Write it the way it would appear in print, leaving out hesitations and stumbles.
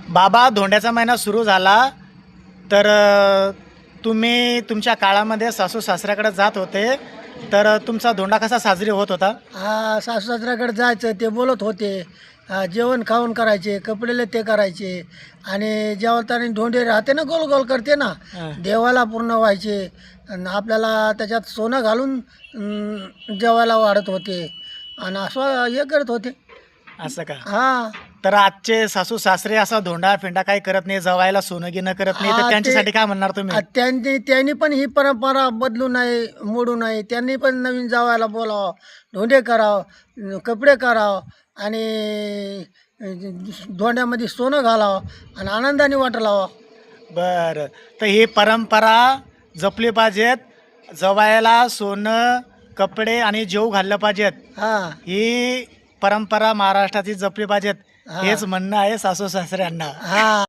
बाबा, धोंड्याचा महिना सुरू झाला तर तुम्ही तुमच्या काळामध्ये सासू सासऱ्याकडे जात होते, तर तुमचा धोंडा कसा साजरी होत होता? हा, सासूसासऱ्याकडे जायचं, ते बोलत होते. जेवण खाऊन करायचे, कपडे ते करायचे. आणि जेवताना धोंडे राहते ना, गोल गोल करते ना, हां. देवाला पूर्ण व्हायचे. आणि आपल्याला त्याच्यात सोनं घालून जेवायला वाढत होते. आणि असं हे करत होते. असं का? हा तर आजचे सासू सासरे असा धोंडा फिंडा काही करत नाही, जवायला सोनं गिनं करत नाही, तर हा, त्यांच्यासाठी काय म्हणणार तुम्ही? त्यांनी पण ही परंपरा बदलू नये, मोडू नये. त्यांनी पण नवीन जावायला बोलावं, धोंडे करावं, कपडे करावं आणि धोंड्यामध्ये सोनं घालावं आणि आनंदाने वाट लावावं. बरं. तर ही परंपरा जपली पाहिजेत. जवायला सोनं, कपडे आणि जेवू घाललं पाहिजेत. हा ही परंपरा महाराष्ट्राची जपली पाहिजेत. हा हेच म्हणणं आहे सासू सासऱ्यांना. हा